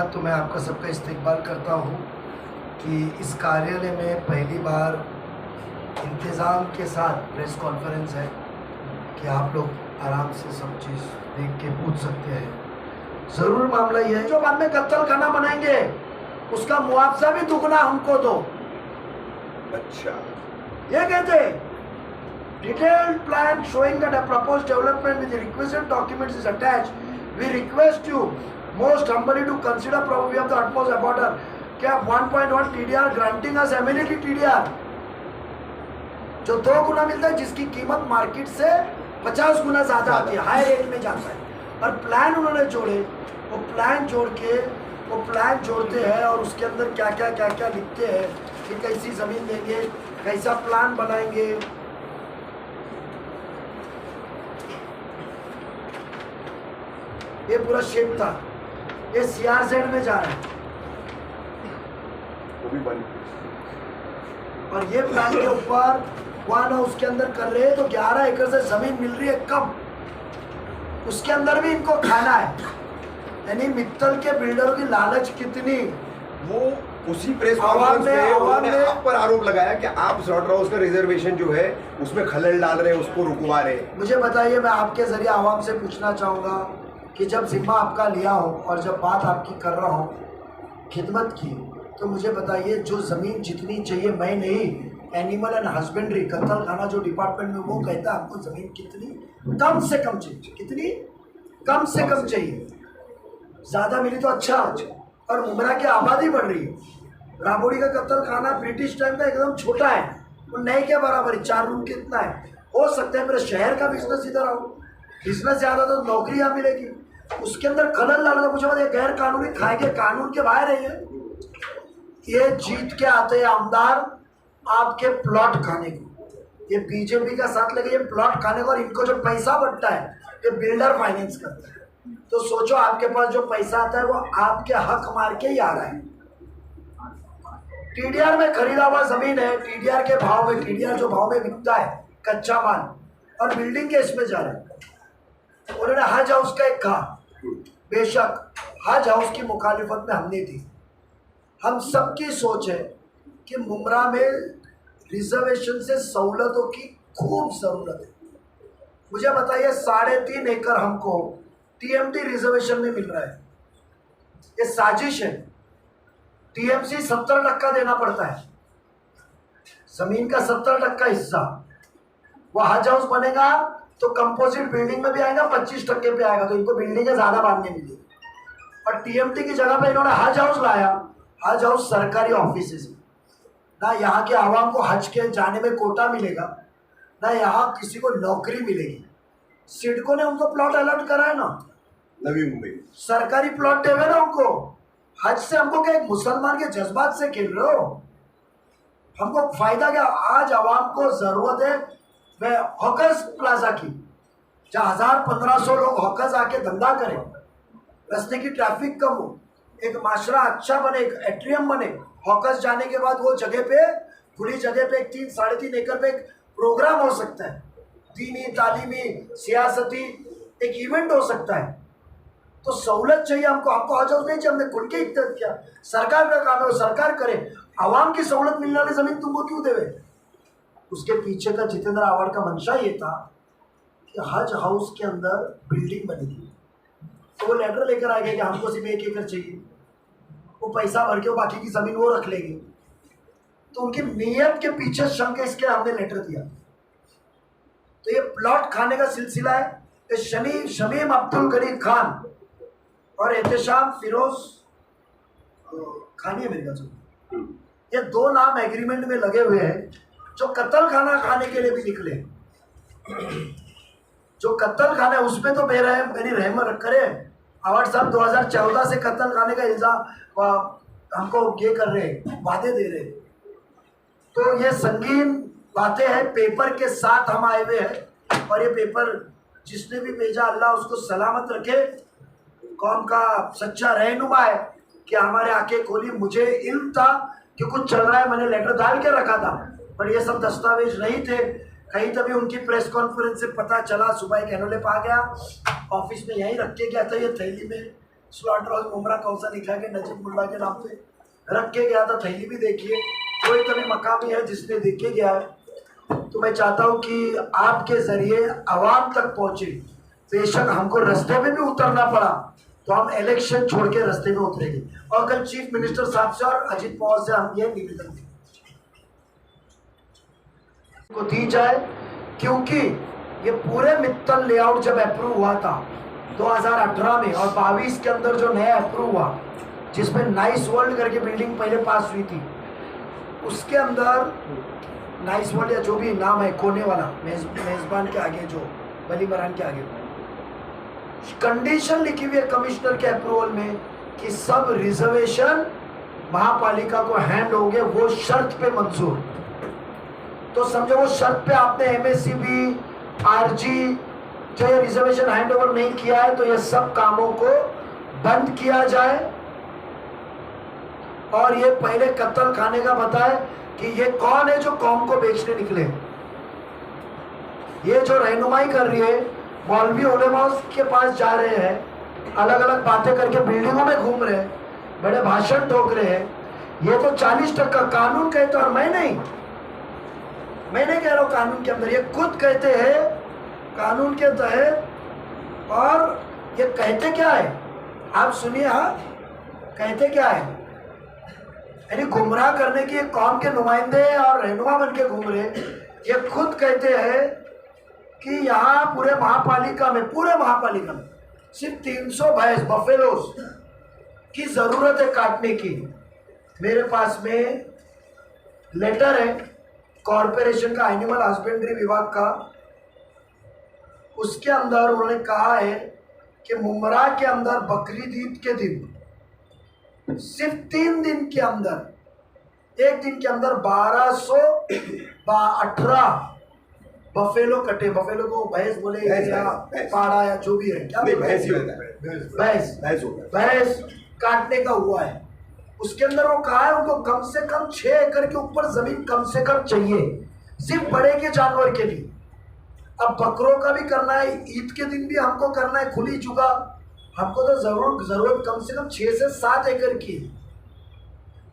बात तो मैं आपका सबका इस्तेकबाल करता हूँ कि इस कार्यालय में पहली बार इंतज़ाम के साथ प्रेस कॉन्फ्रेंस है कि आप लोग आराम से सब चीज़ देख के पूछ सकते हैं। ज़रूर मामला ये है, जो बाद में कत्ल खाना बनाएंगे उसका मुआवजा भी दुगना हमको दो। अच्छा, ये कहते detailed plan showing that a proposed development with the requisite documents is attached. We request you most humbly to consider probably of the utmost importance कि आप 1.1 TDR granting us amenity TDR जो 2 गुना मिलता है, जिसकी कीमत मार्केट से 50 गुना ज्यादा आती है, हाई रेट में जाता है। और प्लान उन्होंने जोड़े, वो प्लान जोड़ के वो प्लान जोड़ते हैं और उसके अंदर क्या क्या लिखते हैं कि कैसी जमीन देंगे, कैसा प्लान बनाएंगे। ये पूरा शेप था, ये CRZ में जा रहा है वो भी बन। और ये प्लान के ऊपर वहाँ उसके अंदर कर रहे हैं तो 11 एकड़ से जमीन मिल रही है कब, उसके अंदर भी इनको खाना है। यानी मित्तल के बिल्डर की लालच कितनी। वो उसी प्रेस कॉन्फ्रेंस में उन्होंने आप पर आरोप लगाया कि आप स्लॉटर हाउस का रिजर्वेशन जो है उसमें खलल डाल रहे हैं, उसको रुकवा रहे हैं। मुझे बताइए, मैं आपके जरिए आवाम से पूछना चाहूँगा कि जब जिम्मा आपका लिया हो और जब बात आपकी कर रहा हो खिदमत की, तो मुझे बताइए जो ज़मीन जितनी चाहिए, मैं नहीं, एनिमल एंड हस्बेंड्री कत्ल खाना जो डिपार्टमेंट में वो कहता है आपको ज़मीन कितनी कम से कम चाहिए, कितनी कम से कम चाहिए, ज़्यादा मिली तो अच्छा। और मुमरा की आबादी बढ़ रही है। राबोड़ी का कत्ल खाना ब्रिटिश टाइम का एकदम छोटा है, वो नए के बराबर है, 4 रूम कितना है। हो सकता है मेरे शहर का बिजनेस इधर आओ, बिजनेस ज़्यादा तो नौकरी यहाँ मिलेगी, उसके अंदर खलल डालना। मुझे बताइए, गैर कानूनी खाएंगे, कानून के बाहर है ये जीत के आते हैं आमदार आपके प्लॉट खाने को। ये बीजेपी का साथ लगे, ये प्लॉट खाने को, और इनको जो पैसा बढ़ता है ये बिल्डर फाइनेंस करता है। तो सोचो, आपके पास जो पैसा आता है वो आपके हक मार के ही आ रहा है। TDR में खरीदा हुआ जमीन है, TDR के भाव में, TDR जो भाव में बिकता है कच्चा माल, और बिल्डिंग के इसमें जा रहा है। उन्होंने हज हाउस का एक कहा, बेशक हज हाउस की मुखालिफत में हमने थी। हम सबकी सोच है कि मुमरा में रिजर्वेशन से सहूलतों की खूब ज़रूरत है। मुझे बताइए, 3.5 एकड़ हमको TMT रिजर्वेशन में मिल रहा है, ये साजिश है। TMC 70% देना पड़ता है, जमीन का 70% हिस्सा। वो हज हाउस बनेगा तो कंपोजिट बिल्डिंग में भी आएगा, 25% पे आएगा, तो इनको बिल्डिंगें ज़्यादा बांधने मिली। और TMT की जगह पे इन्होंने हज हाउस लाया। हज हाउस सरकारी ऑफिस है ना, यहाँ के आवाम को हज के जाने में कोटा मिलेगा, ना यहाँ किसी को नौकरी मिलेगी। सिडको ने उनको प्लॉट अलॉट करा है ना, नवी मुंबई सरकारी प्लॉट देवे ना उनको। हज से हमको क्या, एक मुसलमान के जज्बात से खेल रहे हो? हमको फायदा क्या? आज आवाम को जरूरत है मैं हॉकर्स प्लाजा की, जहाँ 1000-1500 लोग हॉकर्स आके धंधा करें, रास्ते की ट्रैफिक कम हो, एक माशरा अच्छा बने, एक एट्रियम बने। हॉकर्स जाने के बाद वो जगह पे, खुली जगह पे, 3-3.5 एकड़ पे एक प्रोग्राम हो सकता है, दीनी, तालीमी, सियासती, एक इवेंट हो सकता है। तो सहूलत चाहिए हमको, हमको हज हाउस नहीं चाहिए, हमने खुल के इख्तियार किया। सरकार का काम है, वो सरकार करे। आवाम की सहूलत मिलने वाली जमीन तुमको क्यों देवे? उसके पीछे का जितेंद्र आवाड़ का मंशा ये था कि हज हाउस के अंदर बिल्डिंग बनेगी, तो वो लेटर लेकर आ गए कि हमको सिर्फ 1 एकड़ चाहिए, वो पैसा भर के वो बाकी की जमीन वो रख लेंगे। तो उनकी नीयत के पीछे शंक है, इसके हमने लेटर दिया। तो ये प्लॉट खाने का सिलसिला है। ये शमीम अब्दुल गनी खान और एहतशाम फिरोज खानी है मेरे ख्याल, ये 2 नाम एग्रीमेंट में लगे हुए हैं, जो कत्ल खाना खाने के लिए भी निकले। जो कत्ल खाना है उसमें तो मेरी रहमत करे। आवाड़ साहब 2014 से कत्ल खाने का इल्जाम हमको ये कर रहे हैं, वादे दे रहे हैं। तो ये संगीन बातें हैं, पेपर के साथ हम आए हुए हैं। और ये पेपर जिसने भी भेजा, अल्लाह उसको सलामत रखे, कौम का सच्चा रहनुमा है कि हमारे आंखें खोली। मुझे इल्म था कि कुछ चल रहा है, मैंने लेटर डाल के रखा था, पर ये सब दस्तावेज नहीं थे। कहीं तभी उनकी प्रेस कॉन्फ्रेंस से पता चला, सुबह एक एनोलेप आ गया, ऑफिस में यहीं रख के गया था ये थैली में, स्लॉटर हाउस मुमरा कौसा लिखा के नजीब मुल्ला के नाम पे रख के गया था। थैली भी देखिए, कोई तो भी मकामी है जिसने देख के गया है। तो मैं चाहता हूँ कि आपके जरिए आवाम तक पहुंचे। बेशक हमको रास्ते में भी उतरना पड़ा तो हम इलेक्शन छोड़ के रास्ते में उतरेंगे। और कल चीफ मिनिस्टर साहब से और अजीत पवार से हम ये निवेदन को दी जाए, क्योंकि ये पूरे मित्तल लेआउट जब अप्रूव हुआ था 2018 में और 22 के अंदर जो नया अप्रूव हुआ, जिसमें नाइस वर्ल्ड करके बिल्डिंग पहले पास हुई थी, उसके अंदर नाइस वर्ल्ड या जो भी नाम है कोने वाला मेजबान के आगे, जो बली मरान के आगे कंडीशन लिखी हुई है कमिश्नर के अप्रूवल में कि सब रिजर्वेशन महापालिका को हैंड हो गए, वो शर्त पे मंजूर। तो समझो वो शर्त पे आपने एमएससीबी, आरजी जो ये रिजर्वेशन हैंड ओवर नहीं किया है, तो ये सब कामों को बंद किया जाए। और ये पहले कत्ल खाने का बताए कि ये कौन है जो कौम को बेचने निकले। ये जो रहनुमाई कर रही है, मौलवी उलेमा के पास जा रहे हैं, अलग अलग बातें करके बिल्डिंगों में घूम रहे हैं, बड़े भाषण ठोक रहे हैं। ये तो 40% कानून कहते हैं, और मैं नहीं कह रहा हूं कानून के अंदर, ये खुद कहते हैं कानून के तहत। और ये कहते क्या है, आप सुनिए। हाँ, कहते क्या है, यानी गुमराह करने की कौम के नुमाइंदे और रहनुमा बन के घूम रहे। ये खुद कहते हैं कि यहाँ पूरे महापालिका में सिर्फ 300 भैंस बफेलोस की जरूरत है काटने की। मेरे पास में लेटर है कॉरपोरेशन का, एनिमल हस्बेंड्री विभाग का, उसके अंदर उन्होंने कहा है कि मुमरा के अंदर बकरीद ईद के दिन सिर्फ 3 दिन के अंदर, एक दिन के अंदर 1218 बफेलो कटे। बफेलो को भैंस बोले या पाड़ा या जो भी है, क्या भैंस ही होता है, भैंस काटने का हुआ है। उसके अंदर वो कहा है उनको कम से कम 6 एकड़ के ऊपर जमीन कम से कम चाहिए, सिर्फ बड़े के जानवर के लिए। अब बकरों का भी करना है, ईद के दिन भी हमको करना है, खुली जुगा हमको तो जरूरत कम से कम 6 से 7 एकड़ की।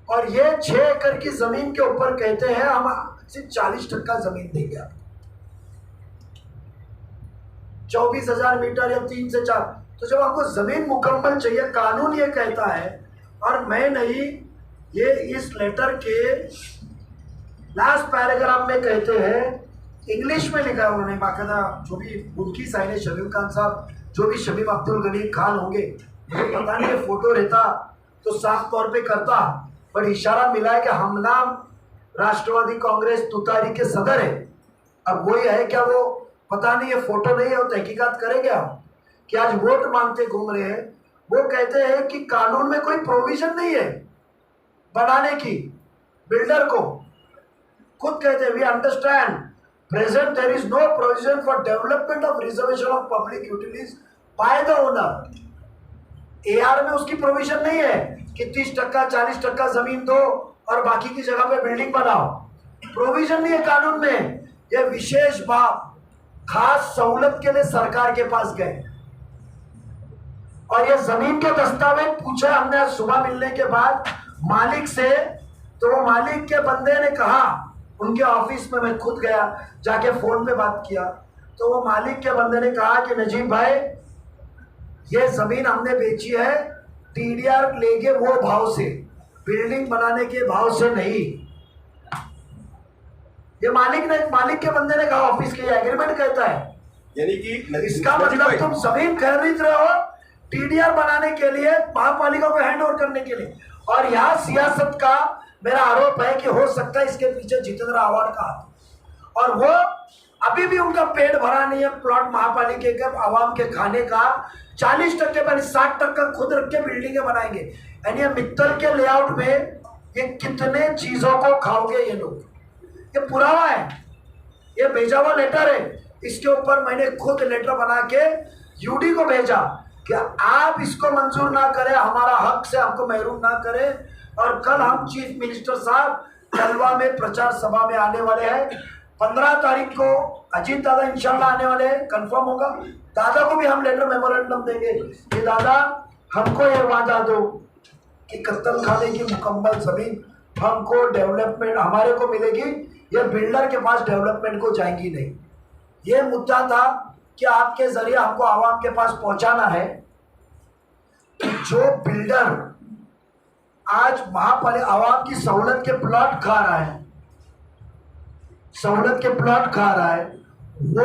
और ये 6 एकड़ की जमीन के ऊपर कहते हैं हम सिर्फ 40% जमीन देंगे आप, 24,000 मीटर या 3 से 4। तो जब हमको जमीन मुकम्मल चाहिए, कानून ये कहता है और मैं नहीं, ये इस लेटर के लास्ट पैराग्राफ में कहते हैं, इंग्लिश में लिखा है उन्होंने बाकायदा, जो भी उनकी साइन है शमीम खान साहब, जो भी शमीम अब्दुल गनी खान होंगे, मुझे पता नहीं फोटो रहता तो साफ तौर पे करता, पर इशारा मिला है कि हम नाम राष्ट्रवादी कांग्रेस तुतारी के सदर है। अब वही है क्या, वो पता नहीं, ये फोटो नहीं है, वो तहकीकात करेंगे हम कि आज वोट मांगते घूम रहे हैं। वो कहते हैं कि कानून में कोई प्रोविजन नहीं है बनाने की बिल्डर को। खुद कहते हैं we understand present there is no provision for development of reservation of public utilities by the owner. AR में उसकी प्रोविजन नहीं है कि 30% 40% जमीन दो और बाकी की जगह पे बिल्डिंग बनाओ, प्रोविजन नहीं है कानून में। ये विशेष बात खास सहूलत के लिए सरकार के पास गए और ये जमीन के दस्तावेज पूछा हमने आज सुबह मिलने के बाद मालिक से, तो वो मालिक के बंदे ने कहा, उनके ऑफिस में मैं खुद गया, जाके फोन पे बात किया, तो वो मालिक के बंदे ने कहा कि नजीब भाई ये जमीन हमने बेची है, टीडीआर लेके वो भाव से, बिल्डिंग बनाने के भाव से नहीं। ये मालिक के बंदे ने कहा, ऑफिस के एग्रीमेंट कहता है, यानी कि इसका मतलब तुम जमीन खरीद रहे हो टीडीआर बनाने के लिए, महापालिका को हैंड ओवर करने के लिए। और यहाँ सियासत का मेरा आरोप है कि हो सकता है इसके पीछे जितेंद्र आव्हाड का हाथ, और वो अभी भी उनका पेट भरा नहीं है प्लॉट महापालिका के आवाम के खाने का। 40% पर 60% खुद रख के बिल्डिंगें बनाएंगे। यानी ये मित्तल के लेआउट में ये कितने चीजों को खाओगे ये लोग। ये पुरावा है, ये भेजा हुआ लेटर है, इसके ऊपर मैंने खुद लेटर बना के यूडी को भेजा कि आप इसको मंजूर ना करें, हमारा हक से हमको महरूम ना करें। और कल हम चीफ मिनिस्टर साहब कलवा में प्रचार सभा में आने वाले हैं। 15 तारीख को अजीत दादा इंशाल्लाह आने वाले हैं, कंफर्म होगा। दादा को भी हम लेटर मेमोरेंडम देंगे कि दादा हमको ये वादा दो कि कत्तल खाने की मुकम्मल जमीन हमको डेवलपमेंट हमारे को मिलेगी, ये बिल्डर के पास डेवलपमेंट को जाएंगी नहीं। ये मुद्दा था कि आपके जरिए हमको आवाम के पास पहुंचाना है कि जो बिल्डर आज महापालिका आवाम की सहूलत के प्लॉट खा रहा है, सहूलत के प्लॉट खा रहा है, वो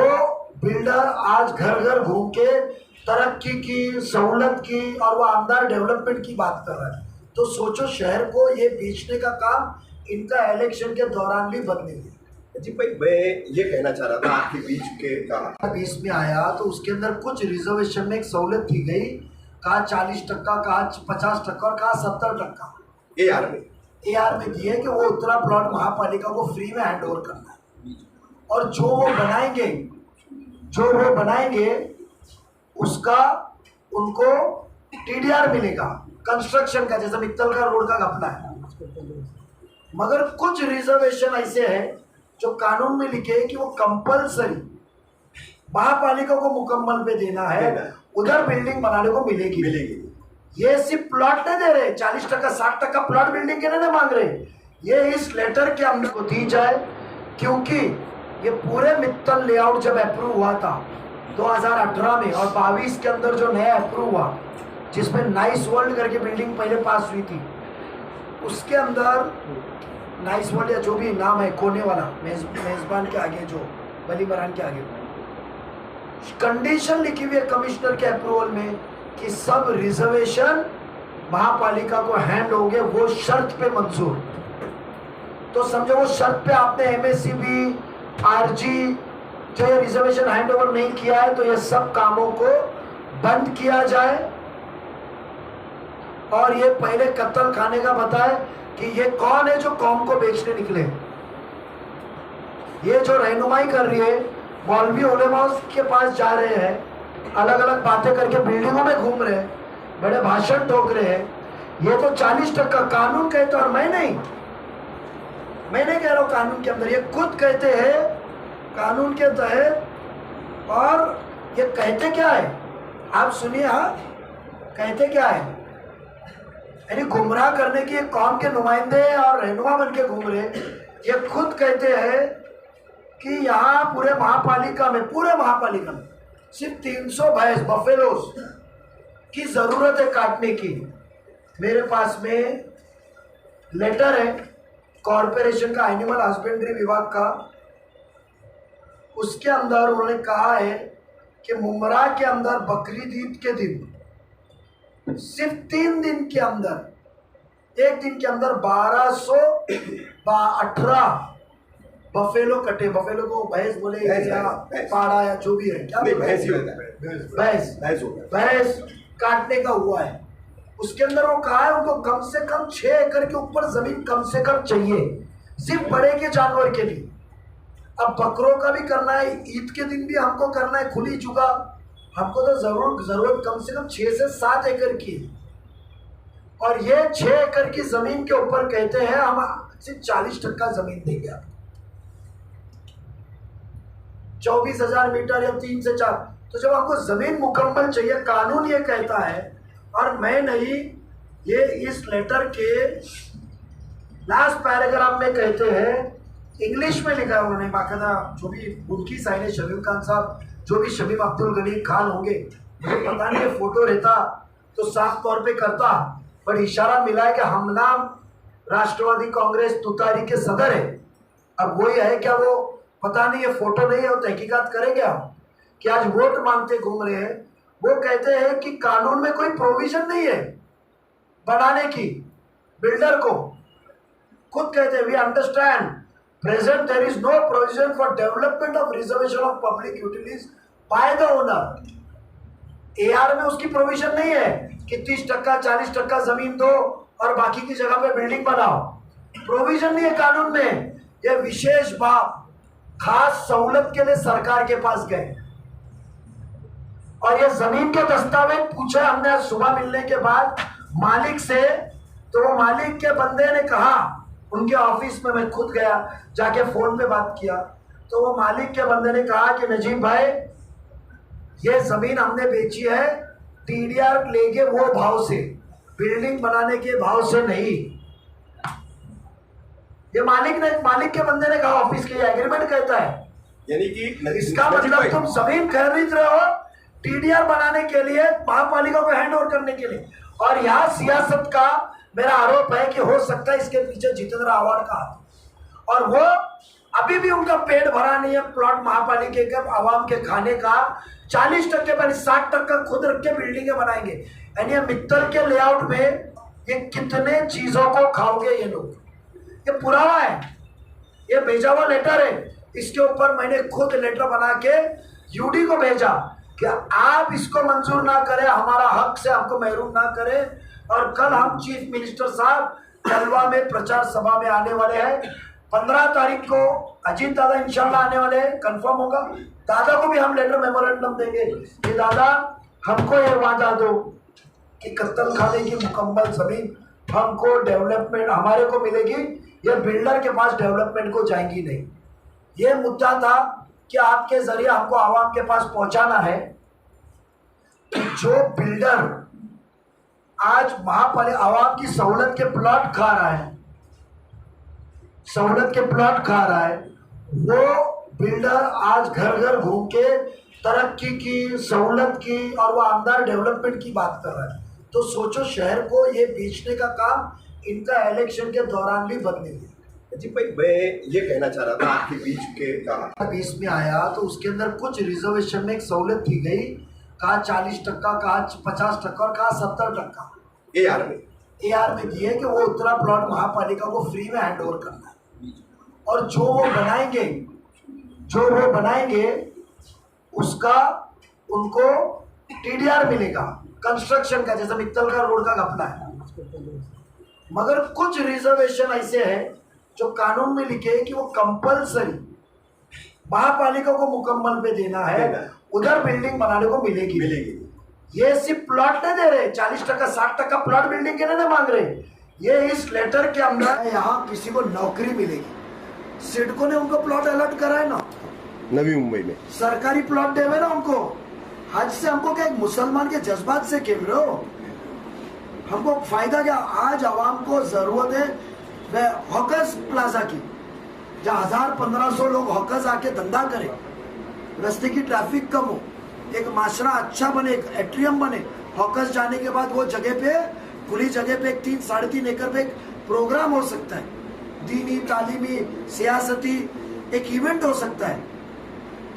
बिल्डर आज घर घर घूम के तरक्की की, सहूलत की और वो आमदार डेवलपमेंट की बात कर रहा है। तो सोचो शहर को ये बेचने का काम इनका इलेक्शन के दौरान भी बदलेंगे। जी भाई, मैं ये कहना चाह रहा था आपके बीच के का 20 में आया तो उसके अंदर कुछ रिजर्वेशन में एक सहूलत दी गई, कहा 40%, कहा 50% और कहा 70% AR में दिए कि वो उतना प्लॉट महापालिका को फ्री में हैंड ओवर करना है, और जो वो बनाएंगे उसका उनको TDR मिलेगा कंस्ट्रक्शन का, जैसे मित्तल का रोड का घपला है। मगर कुछ रिजर्वेशन ऐसे हैं जो कानून में लिखे हैं कि वो कंपलसरी महापालिका को मुकम्मल पे देना है, उधर बिल्डिंग बनाने को मिलेगी। ये सिर्फ प्लॉट नहीं दे रहे, 40%, 60% प्लॉट बिल्डिंग के नहीं मांग रहे, ये इस लेटर के अंदर को दी जाए। क्योंकि ये पूरे मित्तल लेआउट जब अप्रूव हुआ था 2018 में और 22 के अंदर जो नया अप्रूव हुआ, जिसमें नाइस वर्ल्ड करके बिल्डिंग पहले पास हुई थी, उसके अंदर नाइस वर्ल्ड या जो भी नाम है कोने वाला मेजबान के आगे, जो बली मरान के आगे कंडीशन लिखी हुई है कमिश्नर के अप्रूवल में कि सब रिजर्वेशन महापालिका को हैंड होंगे, वो शर्त पे मंजूर। तो समझो वो शर्त पे आपने MSCB RG जो ये रिजर्वेशन हैंड ओवर नहीं किया है, तो ये सब कामों को बंद किया जाए। और ये पहले कत्ल खाने का बताए कि ये कौन है जो कौम को बेचने निकले। ये जो रहनुमाई कर रही है, मौलवी उलेमा के पास जा रहे हैं, अलग अलग बातें करके बिल्डिंगों में घूम रहे हैं, बड़े भाषण ठोक रहे हैं, ये तो 40% कानून कहते हैं। और मैं नहीं कह रहा हूं कानून के अंदर, ये खुद कहते हैं कानून के तहत। और ये कहते क्या है, आप सुनिए। हाँ, कहते क्या है, यानी गुमराह करने की एक कौम के नुमाइंदे और रहनुमा बन के घूम रहे। ये खुद कहते हैं कि यहाँ पूरे महापालिका में सिर्फ 300 भैंस बफेलोस की जरूरत है काटने की। मेरे पास में लेटर है कॉरपोरेशन का, एनिमल हस्बेंड्री विभाग का, उसके अंदर उन्होंने कहा है कि मुमरा के अंदर बकरीद ईद के दिन सिर्फ 3 दिन के अंदर, एक दिन के अंदर 1218 बफेलो कटे। बफेलो को भैंस बोले या पाड़ा या जो भी है, क्या भैंस ही होता है, भैंस काटने का हुआ है। उसके अंदर वो कहा है उनको कम से कम 6 एकड़ के ऊपर जमीन कम से कम चाहिए, सिर्फ बड़े के जानवर के लिए। अब बकरों का भी करना है, ईद के दिन भी हमको करना है खुली जुगा, हमको तो जरूरत कम से कम 6 से 7 एकड़ की। और ये 6 एकड़ की जमीन के ऊपर कहते हैं हम सिर्फ 40% जमीन देंगे आप, 24,000 मीटर या 3 से 4। तो जब आपको जमीन मुकम्मल चाहिए, कानून ये कहता है, और मैं नहीं, ये इस लेटर के लास्ट पैराग्राफ में कहते हैं, इंग्लिश में लिखा है उन्होंने बाकायदा, जो भी उनकी साइन है, शमीम खान साहब, जो भी शमीम अब्दुल गनी खान होंगे, मुझे पता नहीं है, फोटो रहता तो साफ तौर पे करता, पर इशारा मिला है कि हम नाम राष्ट्रवादी कांग्रेस तुतारी के सदर है। अब वही है क्या, वो पता नहीं है, फोटो नहीं है, वो तहकीकात करेंगे हम कि आज वोट मांगते घूम रहे हैं। वो कहते हैं कि कानून में कोई प्रोविजन नहीं है बनाने की बिल्डर को। खुद कहते हैं we understand present there is no provision for development of reservation of public utilities by the owner. AR में उसकी प्रोविजन नहीं है कि 30%, 40% जमीन दो और बाकी की जगह पे बिल्डिंग बनाओ, प्रोविजन नहीं है कानून में। ये विशेष बात खास सहूलत के लिए सरकार के पास गए, और ये जमीन के दस्तावेज पूछे हमने आज सुबह मिलने के बाद मालिक से, तो वो मालिक के बंदे ने कहा, उनके ऑफिस में मैं खुद गया, जाके फोन पे बात किया, तो वो मालिक के बंदे ने कहा कि नजीब भाई, ये जमीन हमने बेची है टीडीआर लेंगे वो भाव से, बिल्डिंग बनाने के भाव से नहीं। ये मालिक के बंदे ने कहा, ऑफिस के एग्रीमेंट कहता है। यानी कि इसका मतलब तुम जमीन खरीद रहे हो टीडीआर बनाने के लिए, महापालिका को हैंड ओवर करने के लिए। और यहाँ सियासत का मेरा आरोप है कि हो सकता है इसके पीछे जितेंद्र आव्हाड का हाथ, और वो अभी भी उनका पेट भरा नहीं है प्लॉट महापालिका के आवाम के खाने का। 40% पर 60% खुद रख के बिल्डिंगें बनाएंगे। यानी मित्तल के लेआउट में ये कितने चीजों को खाओगे ये लोग। ये पुरावा है, ये भेजा हुआ लेटर है। इसके ऊपर मैंने खुद लेटर बना के यूडी को भेजा कि आप इसको मंजूर ना करें, हमारा हक से हमको महरूम ना करें। और कल हम चीफ मिनिस्टर साहब जलवा में प्रचार सभा में आने वाले हैं। 15 तारीख को अजीत दादा इंशाल्लाह आने वाले हैं, कंफर्म होगा। दादा को भी हम लेटर मेमोरेंडम देंगे कि दादा हमको ये वादा दो कि कत्ल खाने की मुकम्मल जमीन हमको डेवलपमेंट हमारे को मिलेगी, ये बिल्डर के पास डेवलपमेंट को जाएंगी नहीं। ये मुद्दा था कि आपके जरिए हमको आवाम के पास पहुंचाना है कि जो बिल्डर आज महापालिका आवाम की सहूलत के प्लॉट खा रहा है, सहूलत के प्लॉट खा रहा है, वो बिल्डर आज घर घर घूम के तरक्की की, सहूलत की और वो आमदार डेवलपमेंट की बात कर रहा है। तो सोचो शहर को ये बेचने का काम इनका इलेक्शन के दौरान भी बदलेगी। जी भाई, मैं ये कहना चाह रहा था आपके बीच में आया तो उसके अंदर कुछ रिजर्वेशन में एक सहूलत की गई, कहा 40%, कहा 50% और कहा 70% AR में दिए कि वो उतना प्लॉट महापालिका को फ्री में हैंड ओवर करना है। और जो वो बनाएंगे उसका उनको टीडीआर मिलेगा कंस्ट्रक्शन का, जैसे मित्तल का रोड का घपला है। मगर कुछ रिजर्वेशन ऐसे हैं जो कानून में लिखे हैं कि वो कंपलसरी महापालिका को मुकम्मल पे देना है, उधर बिल्डिंग बनाने को मिलेगी। ये सिर्फ प्लॉट नहीं दे रहे, 40% 60% प्लॉट बिल्डिंग के नहीं मांग रहे। ये इस लेटर के अंदर यहाँ किसी को नौकरी मिलेगी। सिडको ने उनको प्लॉट अलॉट करा है ना नवी मुंबई में, सरकारी प्लॉट देवे ना उनको। हज से हमको क्या एक मुसलमान के जज्बात से खेल रहे हो? हमको फायदा क्या? आज आवाम को जरूरत है वह हॉकर्स प्लाजा की, जहाँ 1000-1500 लोग हॉकर्स आके धंधा करें, रास्ते की ट्रैफिक कम हो, एक माशरा अच्छा बने, एक एट्रियम बने। हॉकर्स जाने के बाद वो जगह पे, खुली जगह पे 3-3.5 एकड़ पे एक प्रोग्राम हो सकता है, दीनी, तालीमी, सियासती एक इवेंट हो सकता है।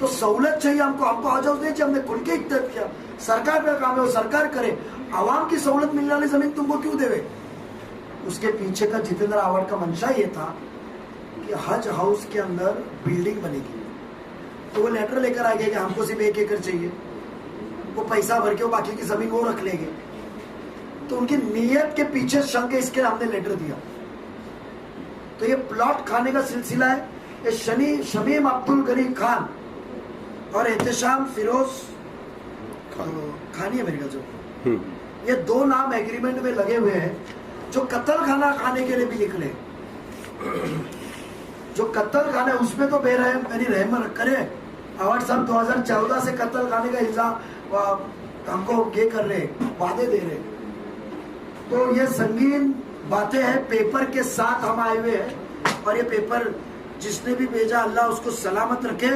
तो सहूलत चाहिए हमको आ जाओ नहीं चाहिए। हमने खुल के इख्तियार किया, सरकार का काम है वो सरकार करे। आवाम की सहूलत मिलने वाली जमीन तुमको क्यों देवे? उसके पीछे का जितेंद्र आव्हाड का मंशा ये था कि हज हाउस के अंदर बिल्डिंग बनेगी। तो वो लेटर लेकर आ गए कि हमको सिर्फ 1 एकड़ चाहिए, वो पैसा भर के वो बाकी की जमीन वो रख लेंगे। तो उनकी नीयत के पीछे शंक है, इसके हमने लेटर दिया। तो ये प्लॉट खाने का सिलसिला है। ये शमीम अब्दुल गनी खान और एहतशाम फिरोज खानी है मेरे का जो, ये 2 नाम एग्रीमेंट में लगे हुए हैं जो कत्ल खाना खाने के लिए भी निकले। जो कत्ल खाना है उसमें तो बेरहम यानी रहम करे। आव्हाड साहब 2014 से कत्ल खाने का इल्जाम हमको ये कर रहे, वादे दे रहे। तो ये संगीन बातें हैं, पेपर के साथ हम आए हुए हैं। और ये पेपर जिसने भी भेजा अल्लाह उसको सलामत रखे,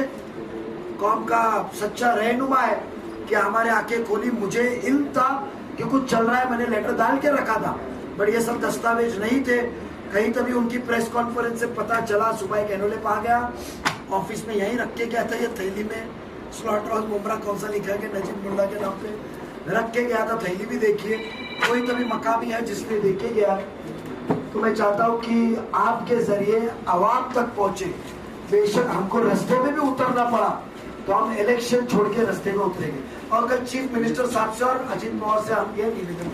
कौम का सच्चा रहनुमा है कि हमारे आंखें खोली। मुझे इल्म था कि कुछ चल रहा है, मैंने लेटर डाल के रखा था, बट ये सब दस्तावेज नहीं थे। कहीं तभी उनकी प्रेस कॉन्फ्रेंस से पता चला, सुबह एक एनोलेप आ गया, ऑफिस में यहीं रख के गया था, ये थैली में स्लॉटर हाउस मुमरा कौन सा लिखा है नजीब मुल्ला के नाम पे रख के गया था। थैली भी देखिए, कोई तभी मकामी है जिसने देखे गया। तो मैं चाहता हूँ कि आपके जरिए आवाम तक पहुंचे। बेशक हमको रास्ते में भी उतरना पड़ा तो हम इलेक्शन छोड़ के रास्ते में उतरेंगे। और कल चीफ मिनिस्टर साहब से और अजीत पवार से हम ये निवेदन